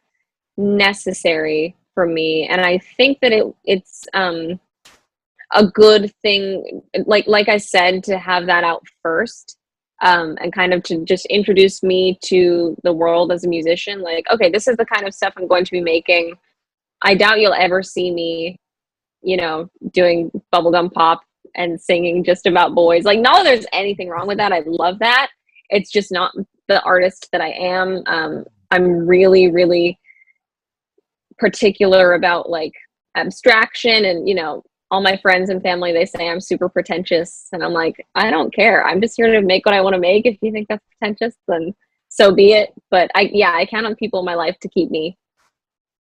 necessary for me, and I think that it's a good thing, like I said, to have that out first, and kind of to just introduce me to the world as a musician. Like, okay, this is the kind of stuff I'm going to be making. I doubt you'll ever see me, doing bubblegum pop and singing just about boys. Like, no, there's anything wrong with that. I love that. It's just not the artist that I am. I'm really, really particular about like abstraction, and all my friends and family, they say I'm super pretentious, and I'm like, I don't care. I'm just here to make what I want to make. If you think that's pretentious, then so be it. But I count on people in my life to keep me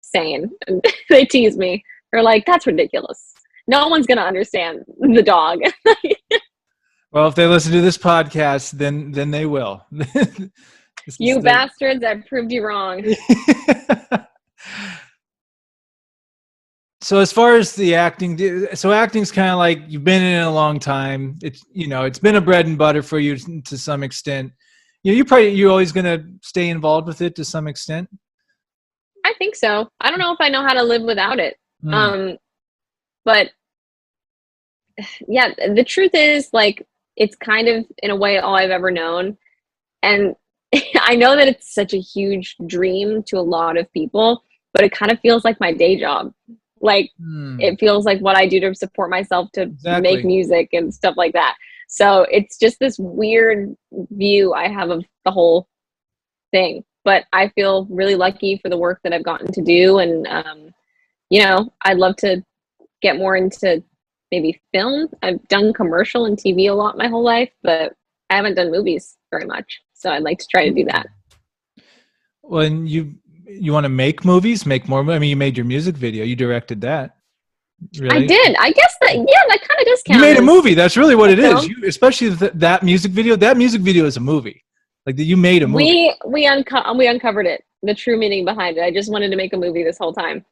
sane. And they tease me. They're like, that's ridiculous. No one's gonna understand the dog. Well, if they listen to this podcast, then they will. You bastards, I proved you wrong. So as far as the acting, so acting's kind of like, you've been in it a long time. It's been a bread and butter for you to some extent. You're always going to stay involved with it to some extent. I think so. I don't know if I know how to live without it. But yeah, the truth is, like, it's kind of in a way all I've ever known. And I know that it's such a huge dream to a lot of people, but it kind of feels like my day job. Like, it feels like what I do to support myself to make music and stuff like that. So it's just this weird view I have of the whole thing. But I feel really lucky for the work that I've gotten to do. And, I'd love to get more into maybe film. I've done commercial and TV a lot my whole life, but I haven't done movies very much. So I'd like to try to do that. Well, and you want to make movies, make more? I mean, you made your music video. You directed that. Really? I did. I guess that kind of does count. You made a movie. That's really what it is. Especially that music video. That music video is a movie. Like, that you made a movie. We uncovered it. The true meaning behind it. I just wanted to make a movie this whole time.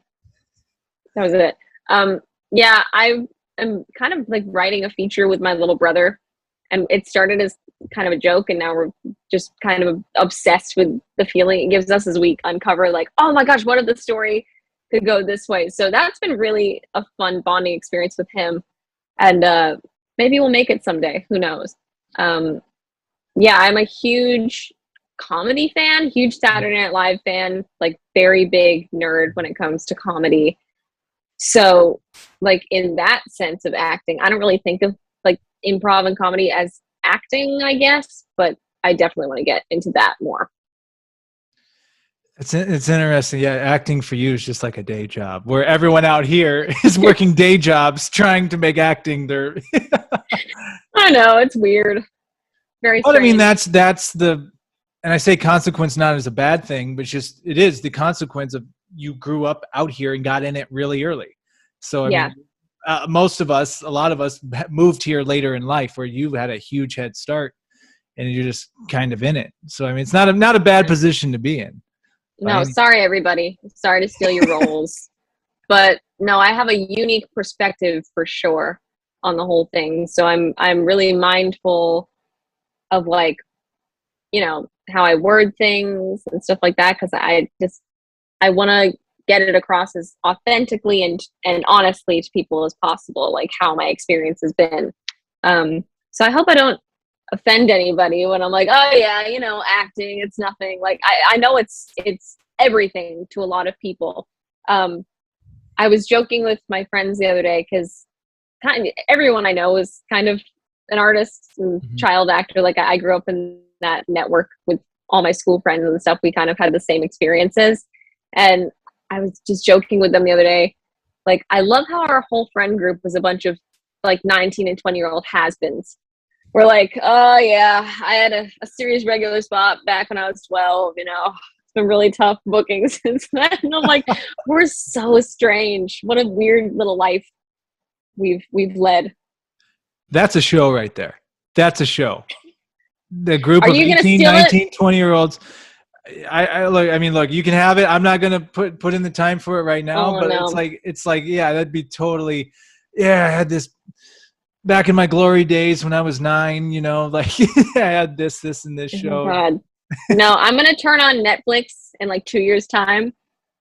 That was it. I am kind of like writing a feature with my little brother, and it started as kind of a joke, and now we're just kind of obsessed with the feeling it gives us as we uncover, like, oh my gosh, what if the story could go this way? So that's been really a fun bonding experience with him, and maybe we'll make it someday. Who knows? I'm a huge comedy fan, huge Saturday Night Live fan, like very big nerd when it comes to comedy. So, like, in that sense of acting, I don't really think of like improv and comedy as acting, I guess, but I definitely want to get into that more. It's interesting. Yeah, acting for you is just like a day job, where everyone out here is working day jobs trying to make acting their. I know, it's weird. Very. But I mean, that's the, and I say consequence not as a bad thing, but it is the consequence of, you grew up out here and got in it really early. So I mean, a lot of us moved here later in life, where you had a huge head start and you're just kind of in it. So I mean, it's not a bad position to be in. No, sorry everybody. Sorry to steal your roles. But no, I have a unique perspective for sure on the whole thing. So I'm really mindful of like, you know, how I word things and stuff like that, because I want to get it across as authentically and honestly to people as possible, like how my experience has been. So I hope I don't offend anybody when I'm like, oh yeah, you know, acting, it's nothing. Like I know it's everything to a lot of people. I was joking with my friends the other day because everyone I know is kind of an artist and child actor. Like I grew up in that network with all my school friends and stuff. We kind of had the same experiences. And I was just joking with them the other day. Like, I love how our whole friend group was a bunch of like 19 and 20-year-old has-beens. We're like, oh yeah, I had a serious regular spot back when I was 12, you know. It's been really tough booking since then. And I'm like, we're so strange. What a weird little life we've led. That's a show right there. That's a show. The group Are of you 18, gonna 19, 20-year-olds. Look, you can have it. I'm not gonna put in the time for it right now, Oh, but no. it's like, yeah, that'd be totally, yeah, I had this back in my glory days when I was 9, you know, like I had this and this Oh show. my God. No, I'm going to turn on Netflix in like 2 years time.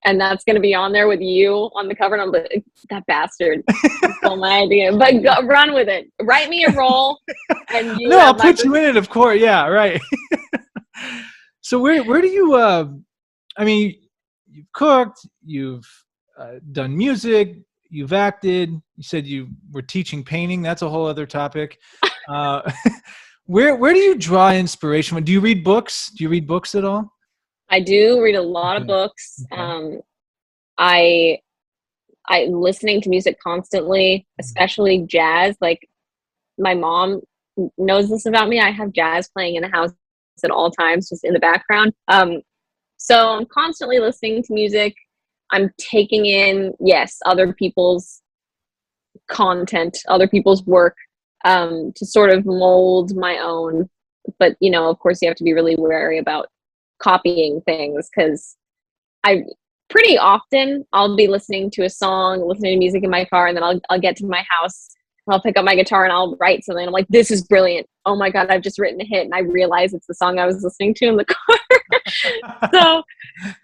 And that's going to be on there with you on the cover. And I'm like, that bastard stole my idea. But run with it. Write me a role. And you I'll put you in it, of course. Yeah, right. So where do you, I mean, you've cooked, you've done music, you've acted, you said you were teaching painting. That's a whole other topic. Where do you draw inspiration from? Do you read books? Do you read books at all? I do read a lot of books. Okay. I listening to music constantly, especially jazz. Like my mom knows this about me. I have jazz playing in the house at all times, just in the background. So I'm constantly listening to music. I'm taking in, yes, other people's content, other people's work, to sort of mold my own. But, you know, of course, you have to be really wary about copying things, because I pretty often I'll be listening to a song, listening to music in my car, and then I'll get to my house and I'll pick up my guitar and I'll write something. I'm like, this is brilliant. Oh my God, I've just written a hit. And I realize it's the song I was listening to in the car. So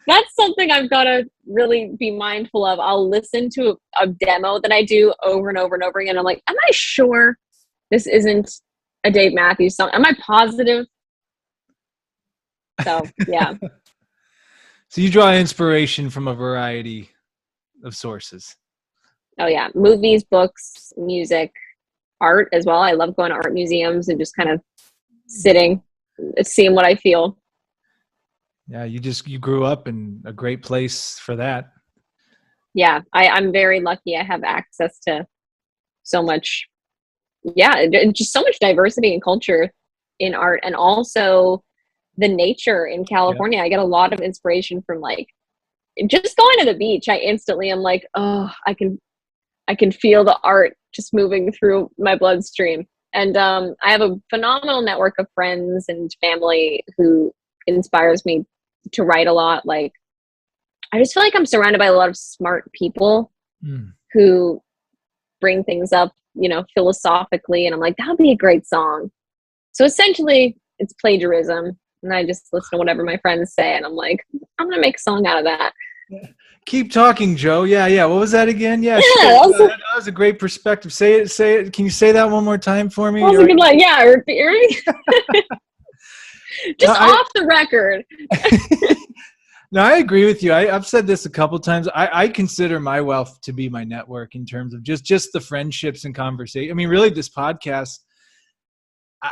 that's something I've got to really be mindful of. I'll listen to a demo that I do over and over and over again. I'm like, am I sure this isn't a Dave Matthews song? Am I positive? So, yeah. So you draw inspiration from a variety of sources. Oh yeah. Movies, books, music, art as well. I love going to art museums and just kind of sitting, seeing what I feel. Yeah, you grew up in a great place for that. Yeah, I'm very lucky. I have access to so much, just so much diversity and culture in art, and also the nature in California. I get a lot of inspiration from like just going to the beach. I instantly am like, oh, I can feel the art just moving through my bloodstream. And I have a phenomenal network of friends and family who inspires me to write a lot. Like, I just feel like I'm surrounded by a lot of smart people who bring things up, you know, philosophically. And I'm like, that would be a great song. So essentially it's plagiarism. And I just listen to whatever my friends say. And I'm like, I'm going to make a song out of that. Keep talking, Joe. Yeah. What was that again? Yeah, that was a great perspective. Say it. Can you say that one more time for me? That was a good line. Yeah. Just off the record. No, I agree with you. I've said this a couple times. I consider my wealth to be my network in terms of just the friendships and conversation. I mean, really, this podcast,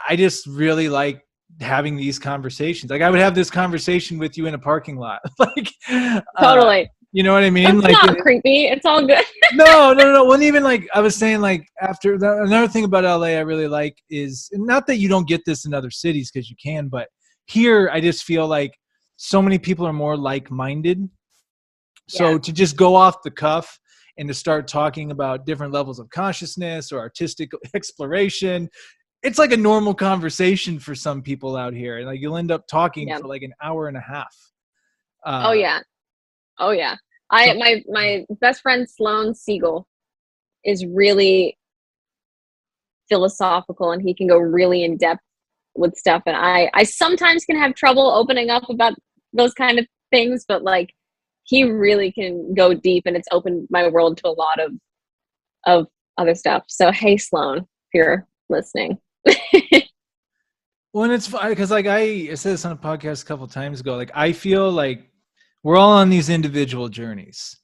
I just really like having these conversations. Like, I would have this conversation with you in a parking lot. Like, totally. You know what I mean? That's not creepy. It's all good. No. Well, even like I was saying, like after another thing about LA I really like is, not that you don't get this in other cities, because you can, but here I just feel like so many people are more like-minded. So to just go off the cuff and to start talking about different levels of consciousness or artistic exploration, it's like a normal conversation for some people out here. And like, you'll end up talking Yeah. for like an hour and a half. Oh yeah. Oh yeah. So, My best friend Sloan Siegel is really philosophical, and he can go really in depth with stuff. And I sometimes can have trouble opening up about those kind of things, but like he really can go deep, and it's opened my world to a lot of other stuff. So hey, Sloan, if you're listening. when it's because like I said this on a podcast a couple of times ago, like I feel like we're all on these individual journeys.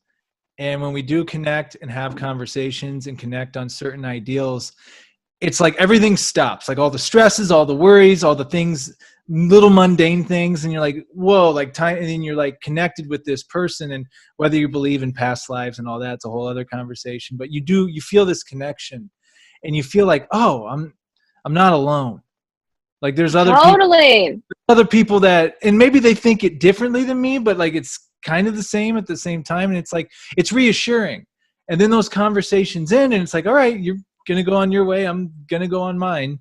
And when we do connect and have conversations and connect on certain ideals, it's like everything stops, like all the stresses, all the worries, all the things, little mundane things. And you're like, whoa, like time. And then you're like connected with this person. And whether you believe in past lives and all that, it's a whole other conversation. But you feel this connection and you feel like, oh, I'm not alone. Like there's Totally. other people that, and maybe they think it differently than me, but like it's kind of the same at the same time. And it's like, it's reassuring. And then those conversations end and it's like, all right, you're going to go on your way. I'm going to go on mine.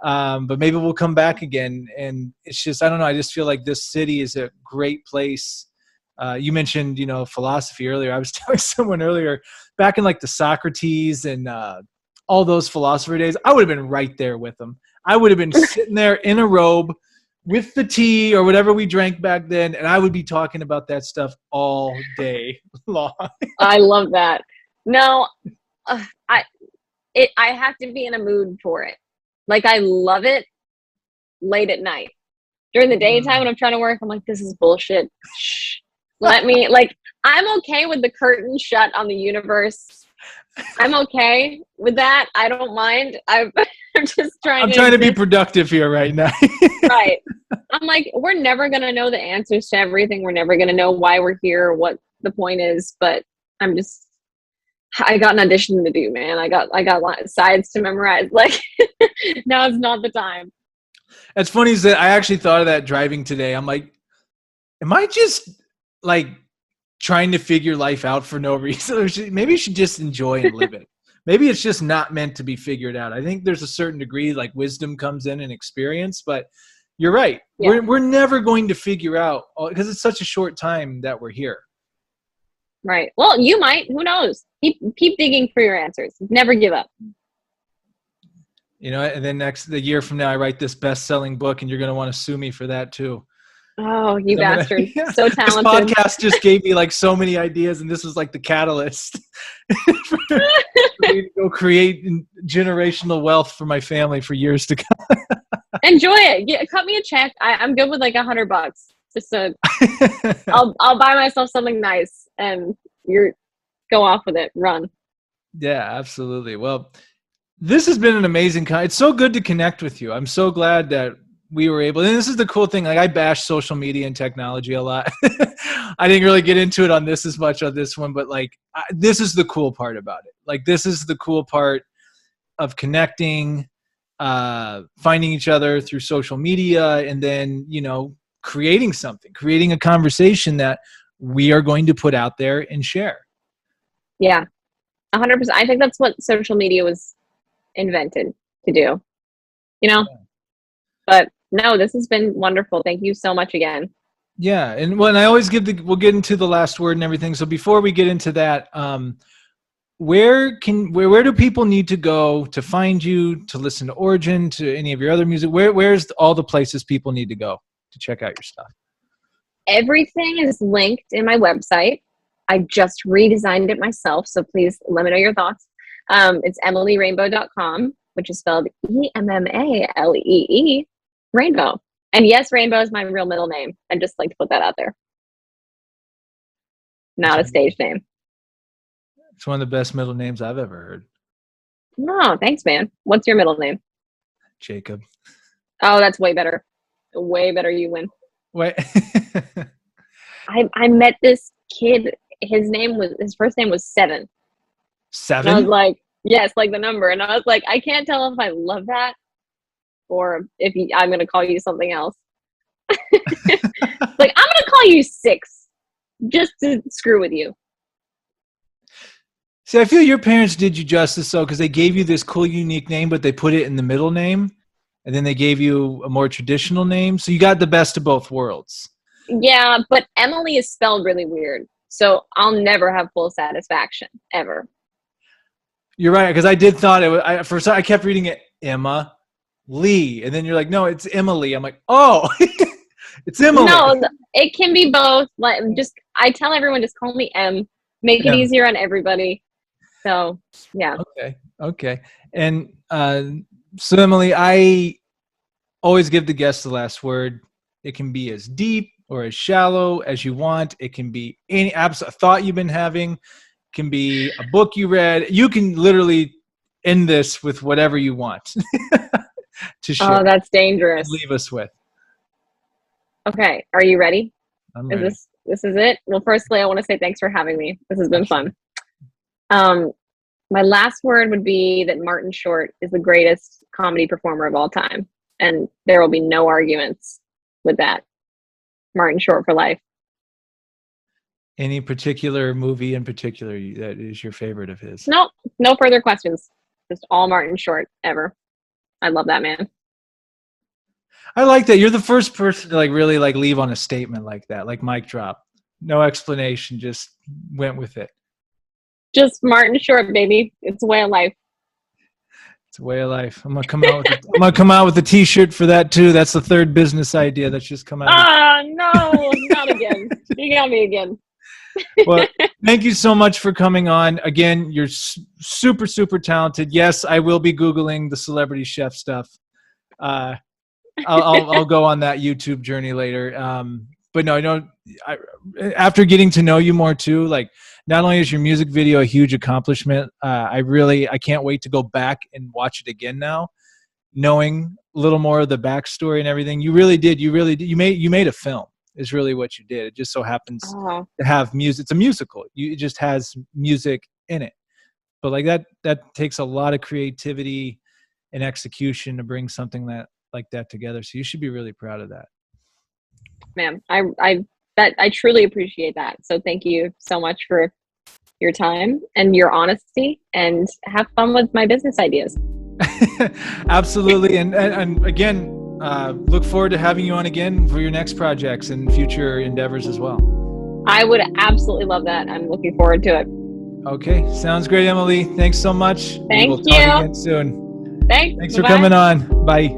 But maybe we'll come back again. And it's just, I don't know. I just feel like this city is a great place. You mentioned, philosophy earlier. I was telling someone earlier, back in like the Socrates and all those philosopher days, I would have been right there with them. I would have been sitting there in a robe with the tea or whatever we drank back then, and I would be talking about that stuff all day long. I love that. No, I have to be in a mood for it. Like I love it late at night. During the daytime when I'm trying to work, I'm like, this is bullshit. Shh. Let me, like, I'm okay with the curtain shut on the universe. I'm okay with that. I don't mind. I'm just trying to be productive here right now. Right. I'm like, we're never going to know the answers to everything. We're never going to know why we're here or what the point is. But I got an audition to do, man. I got sides to memorize. Like, now is not the time. It's funny is that I actually thought of that driving today. I'm like, am I just like trying to figure life out for no reason? Maybe you should just enjoy and live it. Maybe it's just not meant to be figured out. I think there's a certain degree like wisdom comes in and experience, but you're right. Yeah. We're never going to figure out because it's such a short time that we're here. Right. Well, you might. Who knows? Keep digging for your answers. Never give up. And then the year from now, I write this best-selling book, and you're going to want to sue me for that too. Oh, you bastard. So talented. This podcast just gave me like so many ideas, and this was like the catalyst for me to go create generational wealth for my family for years to come. Enjoy it. Cut me a check. I'm good with like $100. Just so I'll buy myself something nice, and you go off with it. Run. Yeah, absolutely. Well, this has been an amazing. It's so good to connect with you. I'm so glad that we were able, and this is the cool thing. Like I bash social media and technology a lot. I didn't really get into it on this as much on this one, but like this is the cool part about it. Like this is the cool part of connecting, finding each other through social media, and then creating a conversation that we are going to put out there and share. Yeah, 100%. I think that's what social media was invented to do. Yeah. But no, this has been wonderful. Thank you so much again. Yeah. And when I always we'll get into the last word and everything. So before we get into that, where do people need to go to find you, to listen to Origin, to any of your other music? Where's all the places people need to go to check out your stuff? Everything is linked in my website. I just redesigned it myself. So please let me know your thoughts. It's EmmaleeRainbow.com, which is spelled EMMALEE. Rainbow. And yes, Rainbow is my real middle name. I'd just like to put that out there. Not a stage name. It's one of the best middle names I've ever heard. No, thanks, man. What's your middle name? Jacob. Oh, that's way better. Way better. You win. Wait. I met this kid. His first name was 7. 7? And I was like, yes, like the number. And I was like, I can't tell if I love that or if I'm going to call you something else. Like, I'm going to call you 6 just to screw with you. See, I feel your parents did you justice though, because they gave you this cool, unique name, but they put it in the middle name, and then they gave you a more traditional name. So you got the best of both worlds. Yeah, but Emmalee is spelled really weird. So I'll never have full satisfaction ever. You're right, because I did thought it was. I kept reading it Emma Lee, and then you're like, no, it's Emmalee. I'm like, oh, it's Emmalee. No, it can be both. Like, I tell everyone, just call me M. Make it easier on everybody. So yeah. Okay. And so Emmalee, I always give the guest the last word. It can be as deep or as shallow as you want. It can be any absolute thought you've been having. It can be a book you read. You can literally end this with whatever you want to share. Oh, that's dangerous. Leave us with. Okay, are you ready? I'm ready. This is it? Well, firstly, I want to say thanks for having me. This has been fun. My last word would be that Martin Short is the greatest comedy performer of all time, and there will be no arguments with that. Martin Short for life. Any particular movie in particular that is your favorite of his? No further questions. Just all Martin Short ever. I love that man. I like that. You're the first person to really leave on a statement like that, like mic drop. No explanation, just went with it. Just Martin Short, baby. It's a way of life. It's a way of life. I'm gonna come out with a T-shirt for that too. That's the third business idea that's just come out. Ah, no, not again. You got me again. Well, thank you so much for coming on. Again, you're super, super talented. Yes, I will be Googling the celebrity chef stuff. I'll go on that YouTube journey later. But no, after getting to know you more too, not only is your music video a huge accomplishment, I can't wait to go back and watch it again now, knowing a little more of the backstory and everything. You made a film is really what you did. It just so happens to have music. It's a musical. It just has music in it. But that takes a lot of creativity and execution to bring something like that together. So you should be really proud of that. Ma'am, I truly appreciate that. So thank you so much for your time and your honesty, and have fun with my business ideas. Absolutely. And again, look forward to having you on again for your next projects and future endeavors as well. I would absolutely love that. I'm looking forward to it. Okay. Sounds great, Emmalee. Thanks so much. Thank you. We'll talk again soon. Thanks. Thanks for coming on. Bye.